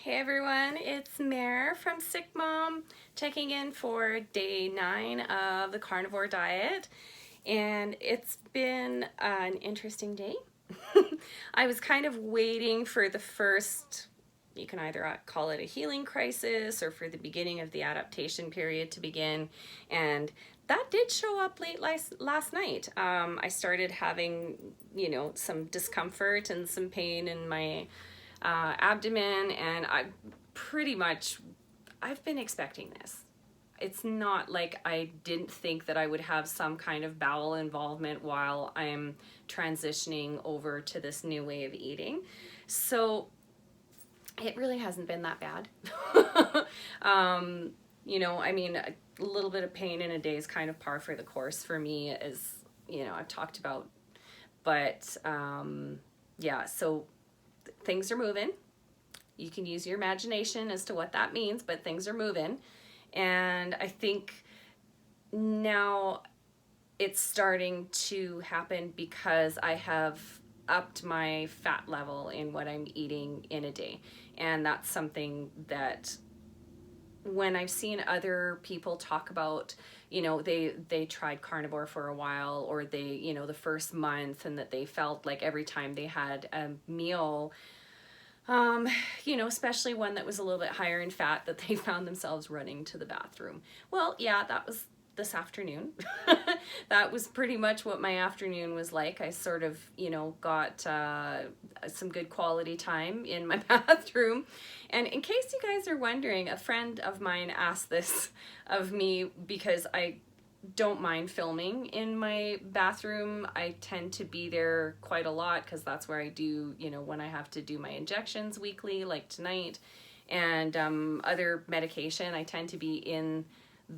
Hey everyone, it's Mare from SickMom checking in for day 9 of the carnivore diet, and it's been an interesting day. I was kind of waiting for the first, you can either call it a healing crisis or for the beginning of the adaptation period to begin, and that did show up late last night. I started having, some discomfort and some pain in my abdomen, and I've been expecting this. It's not like I didn't think that I would have some kind of bowel involvement while I'm transitioning over to this new way of eating. So it really hasn't been that bad. A little bit of pain in a day is kind of par for the course for me, as I've talked about. But yeah, so things are moving. You can use your imagination as to what that means, but things are moving. And I think now it's starting to happen because I have upped my fat level in what I'm eating in a day. And that's something that when I've seen other people talk about, they tried carnivore for a while, or they, the first month, and that they felt like every time they had a meal, especially one that was a little bit higher in fat, that they found themselves running to the bathroom. Well, yeah, that was this afternoon. That was pretty much what my afternoon was like. I sort of, got some good quality time in my bathroom. And in case you guys are wondering, a friend of mine asked this of me because I don't mind filming in my bathroom. I tend to be there quite a lot because that's where I do, when I have to do my injections weekly, like tonight, and other medication. I tend to be in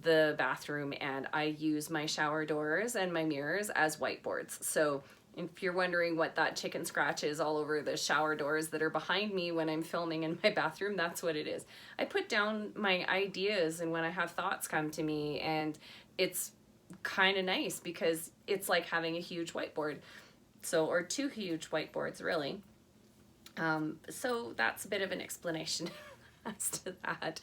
the bathroom, and I use my shower doors and my mirrors as whiteboards. So if you're wondering what that chicken scratch is all over the shower doors that are behind me when I'm filming in my bathroom, that's what it is. I put down my ideas and when I have thoughts come to me, and it's kind of nice because it's like having a huge whiteboard. So, or two huge whiteboards, really. So that's a bit of an explanation as to that.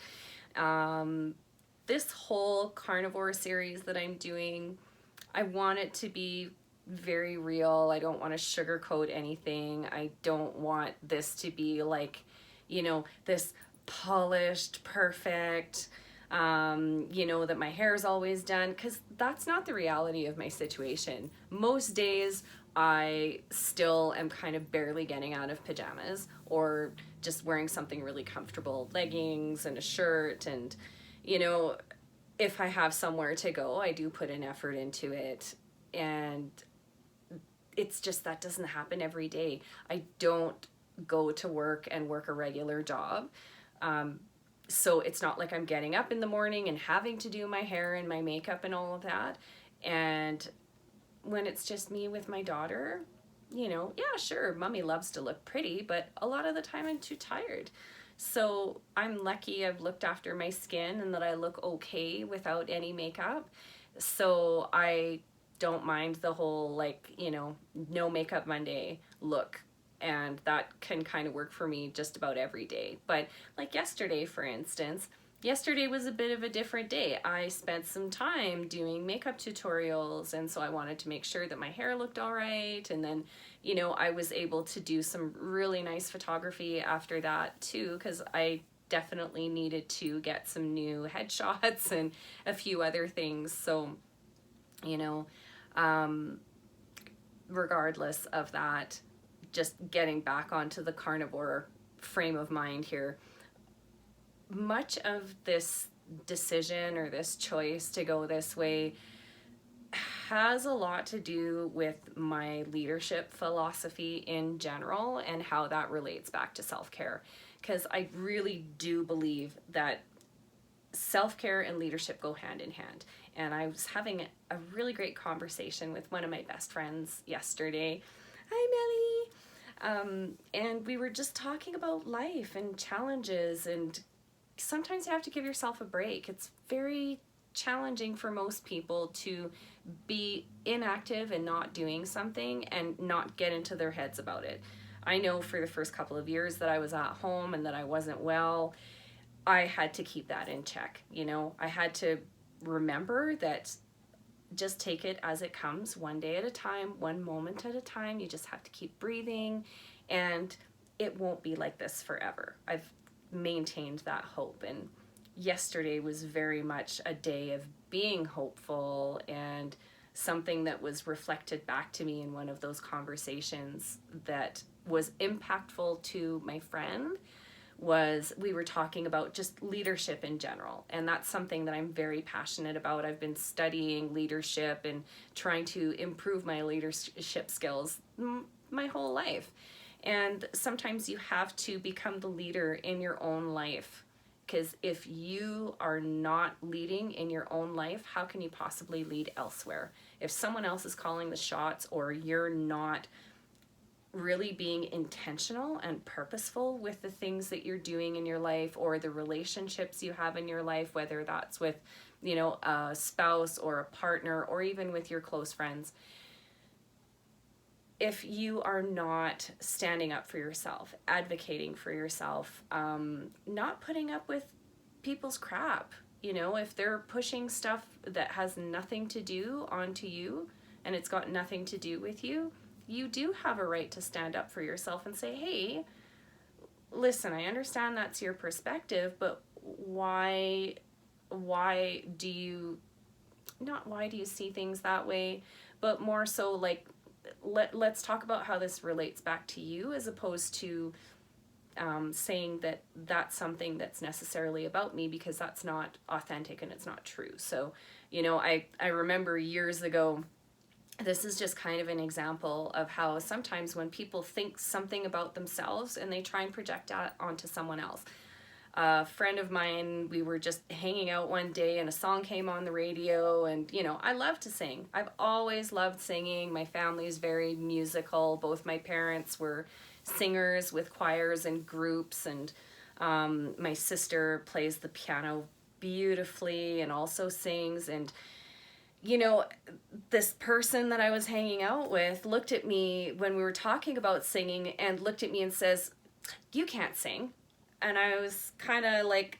This whole carnivore series that I'm doing, I want it to be very real. I don't want to sugarcoat anything. I don't want this to be like, this polished, perfect, that my hair is always done, because that's not the reality of my situation. Most days I still am kind of barely getting out of pajamas, or just wearing something really comfortable, leggings and a shirt, and if I have somewhere to go, I do put an effort into it. And it's just that doesn't happen every day. I don't go to work and work a regular job. So it's not like I'm getting up in the morning and having to do my hair and my makeup and all of that. And when it's just me with my daughter, yeah, sure, mommy loves to look pretty, but a lot of the time I'm too tired. So I'm lucky I've looked after my skin and that I look okay without any makeup. So I don't mind the whole, no makeup Monday look. And that can kind of work for me just about every day. But like yesterday, for instance, yesterday was a bit of a different day. I spent some time doing makeup tutorials, and so I wanted to make sure that my hair looked all right. And then, I was able to do some really nice photography after that too, because I definitely needed to get some new headshots and a few other things. So, regardless of that, just getting back onto the carnivore frame of mind here, much of this decision or this choice to go this way has a lot to do with my leadership philosophy in general and how that relates back to self-care. Because I really do believe that self-care and leadership go hand in hand. And I was having a really great conversation with one of my best friends yesterday. Hi, Melly. And we were just talking about life and challenges, and sometimes you have to give yourself a break. It's very challenging for most people to be inactive and not doing something and not get into their heads about it. I know for the first couple of years that I was at home and that I wasn't well, I had to keep that in check. You know, I had to remember that just take it as it comes, one day at a time, one moment at a time. You just have to keep breathing, and it won't be like this forever. I've maintained that hope, and yesterday was very much a day of being hopeful, and something that was reflected back to me in one of those conversations that was impactful to my friend was we were talking about just leadership in general. And that's something that I'm very passionate about. I've been studying leadership and trying to improve my leadership skills my whole life. And sometimes you have to become the leader in your own life. Because if you are not leading in your own life, how can you possibly lead elsewhere? If someone else is calling the shots, or you're not really being intentional and purposeful with the things that you're doing in your life, or the relationships you have in your life, whether that's with, you know, a spouse or a partner, or even with your close friends, if you are not standing up for yourself, advocating for yourself, not putting up with people's crap, you know, if they're pushing stuff that has nothing to do onto you and it's got nothing to do with you, you do have a right to stand up for yourself and say, hey, listen, I understand that's your perspective, but why do you, not why do you see things that way, but more so like, let's talk about how this relates back to you, as opposed to saying that that's something that's necessarily about me, because that's not authentic and it's not true. So, you know, I remember years ago, this is just kind of an example of how sometimes when people think something about themselves and they try and project that onto someone else. A friend of mine, we were just hanging out one day and a song came on the radio, and, you know, I love to sing. I've always loved singing. My family is very musical. Both my parents were singers with choirs and groups, and my sister plays the piano beautifully and also sings. And you know, this person that I was hanging out with looked at me when we were talking about singing and looked at me and says, you can't sing. And I was kind of like,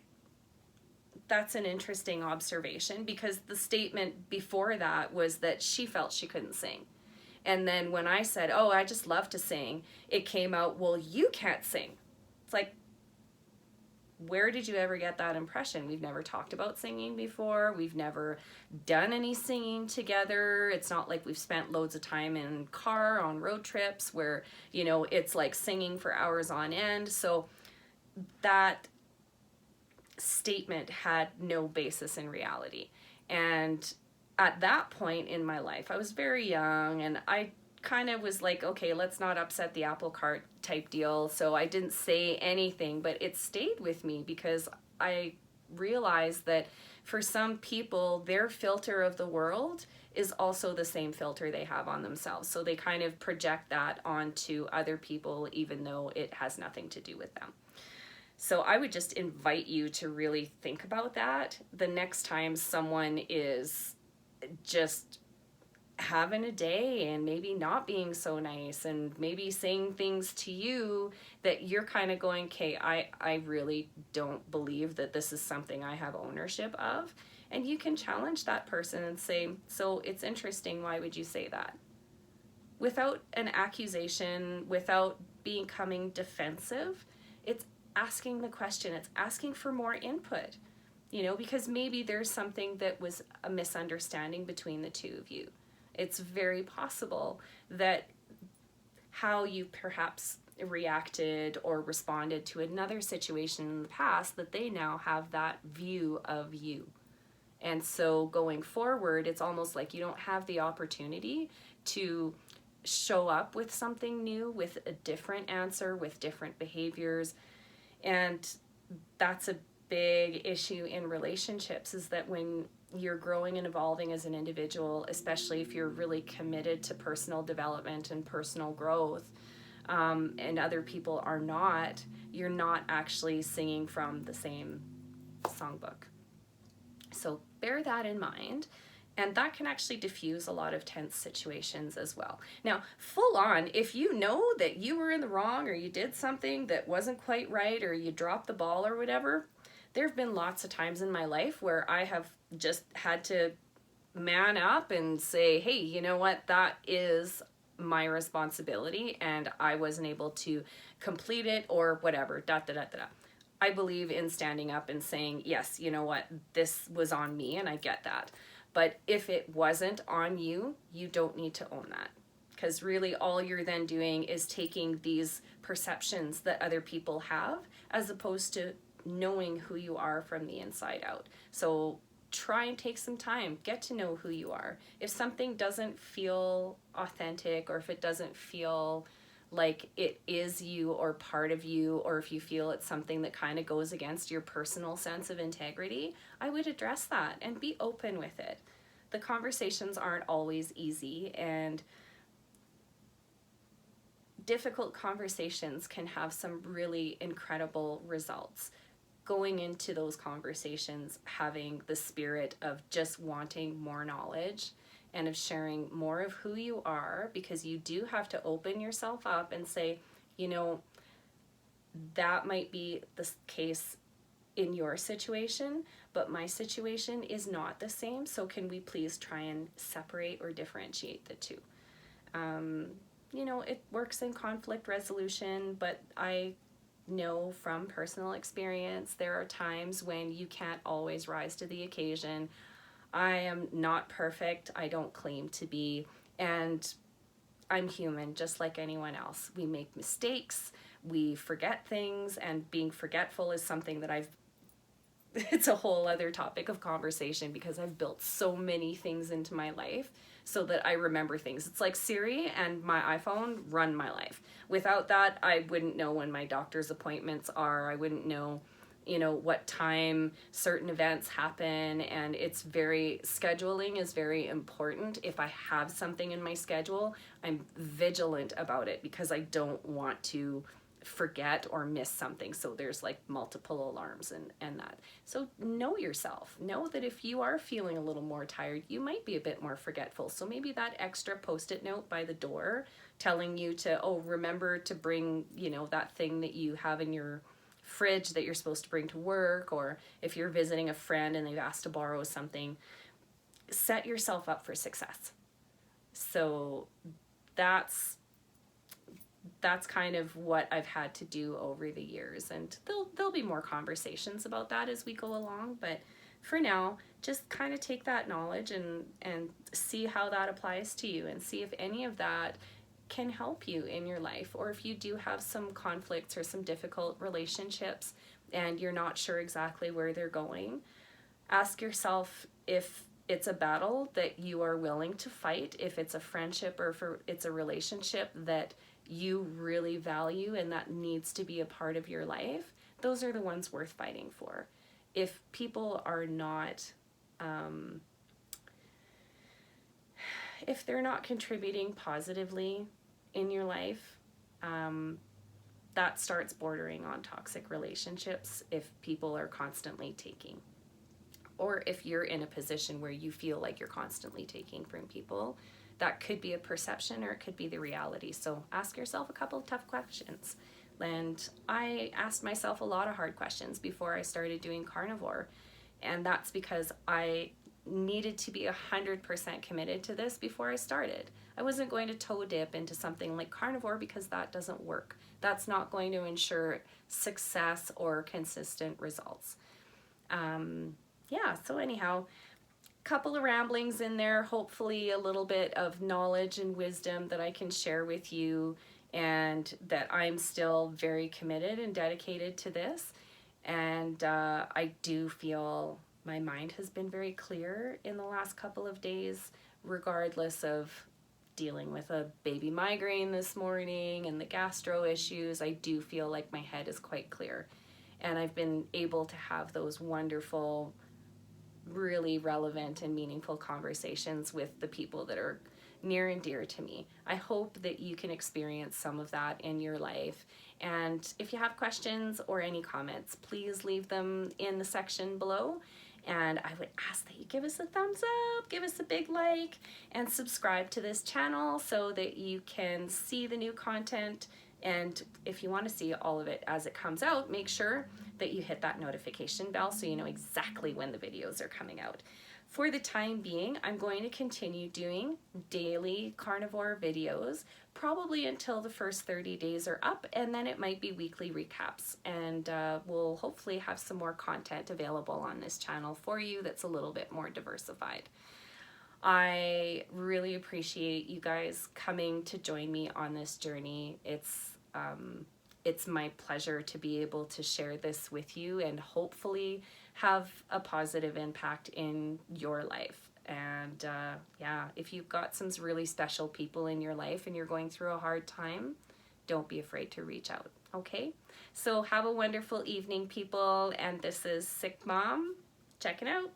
that's an interesting observation, because the statement before that was that she felt she couldn't sing. And then when I said, oh, I just love to sing, it came out, well, you can't sing. It's like, where did you ever get that impression? We've never talked about singing before. We've never done any singing together. It's not like we've spent loads of time in car on road trips where, you know, it's like singing for hours on end. So that statement had no basis in reality. And at that point in my life, I was very young, and I kind of was like, okay, let's not upset the apple cart type deal. So I didn't say anything, but it stayed with me because I realized that for some people, their filter of the world is also the same filter they have on themselves. So they kind of project that onto other people, even though it has nothing to do with them. So I would just invite you to really think about that the next time someone is just having a day and maybe not being so nice and maybe saying things to you that you're kind of going, okay, I really don't believe that this is something I have ownership of. And you can challenge that person and say, so it's interesting, why would you say that? Without an accusation, without becoming defensive, it's asking the question, it's asking for more input, you know, because maybe there's something that was a misunderstanding between the two of you. It's very possible that how you perhaps reacted or responded to another situation in the past, that they now have that view of you. And so going forward, it's almost like you don't have the opportunity to show up with something new, with a different answer, with different behaviors. And that's a big issue in relationships, is that when you're growing and evolving as an individual, especially if you're really committed to personal development and personal growth, and other people are not, you're not actually singing from the same songbook. So bear that in mind. And that can actually diffuse a lot of tense situations as well. Now, full on, if you know that you were in the wrong or you did something that wasn't quite right or you dropped the ball or whatever, there have been lots of times in my life where I have just had to man up and say, hey, you know what, that is my responsibility and I wasn't able to complete it or whatever, da da da da da. I believe in standing up and saying, yes, you know what, this was on me and I get that. But if it wasn't on you, you don't need to own that. Because really all you're then doing is taking these perceptions that other people have as opposed to knowing who you are from the inside out. So try and take some time, get to know who you are. If something doesn't feel authentic or if it doesn't feel like it is you or part of you, or if you feel it's something that kind of goes against your personal sense of integrity, I would address that and be open with it. The conversations aren't always easy, and difficult conversations can have some really incredible results. Going into those conversations having the spirit of just wanting more knowledge and of sharing more of who you are, because you do have to open yourself up and say, you know, that might be the case in your situation, but my situation is not the same. So can we please try and separate or differentiate the two? You know, it works in conflict resolution, but I know from personal experience, there are times when you can't always rise to the occasion. I am not perfect. I don't claim to be. And I'm human, just like anyone else. We make mistakes. We forget things. And being forgetful is something that it's a whole other topic of conversation, because I've built so many things into my life so that I remember things. It's like Siri and my iPhone run my life. Without that, I wouldn't know when my doctor's appointments are. I wouldn't know, you know, what time certain events happen. And scheduling is very important. If I have something in my schedule, I'm vigilant about it because I don't want to forget or miss something. So there's like multiple alarms and that. So know yourself. Know that if you are feeling a little more tired, you might be a bit more forgetful. So maybe that extra post-it note by the door telling you to, oh, remember to bring, you know, that thing that you have in your fridge that you're supposed to bring to work, or if you're visiting a friend and they've asked to borrow something, set yourself up for success. So that's kind of what I've had to do over the years, and there'll be more conversations about that as we go along, but for now, just kind of take that knowledge and see how that applies to you, and see if any of that can help you in your life, or if you do have some conflicts or some difficult relationships and you're not sure exactly where they're going. Ask yourself if it's a battle that you are willing to fight, if it's a friendship or if it's a relationship that you really value and that needs to be a part of your life. Those are the ones worth fighting for. If people are not, if they're not contributing positively in your life, that starts bordering on toxic relationships if people are constantly taking. Or if you're in a position where you feel like you're constantly taking from people, that could be a perception or it could be the reality. So ask yourself a couple of tough questions. And I asked myself a lot of hard questions before I started doing Carnivore. And that's because I needed to be 100% committed to this before I started. I wasn't going to toe dip into something like Carnivore because that doesn't work. That's not going to ensure success or consistent results. So anyhow, couple of ramblings in there, hopefully a little bit of knowledge and wisdom that I can share with you, and that I'm still very committed and dedicated to this. And I do feel my mind has been very clear in the last couple of days, regardless of dealing with a baby migraine this morning and the gastro issues. I do feel like my head is quite clear, and I've been able to have those wonderful, really relevant and meaningful conversations with the people that are near and dear to me. I hope that you can experience some of that in your life. And if you have questions or any comments, please leave them in the section below. And I would ask that you give us a thumbs up, give us a big like, and subscribe to this channel so that you can see the new content. And if you want to see all of it as it comes out, make sure that you hit that notification bell so you know exactly when the videos are coming out. For the time being, I'm going to continue doing daily carnivore videos, probably until the first 30 days are up, and then it might be weekly recaps. And we'll hopefully have some more content available on this channel for you that's a little bit more diversified. I really appreciate you guys coming to join me on this journey. It's my pleasure to be able to share this with you and hopefully have a positive impact in your life. And yeah, if you've got some really special people in your life and you're going through a hard time, don't be afraid to reach out, okay? So have a wonderful evening, people, and this is SickMom checking out.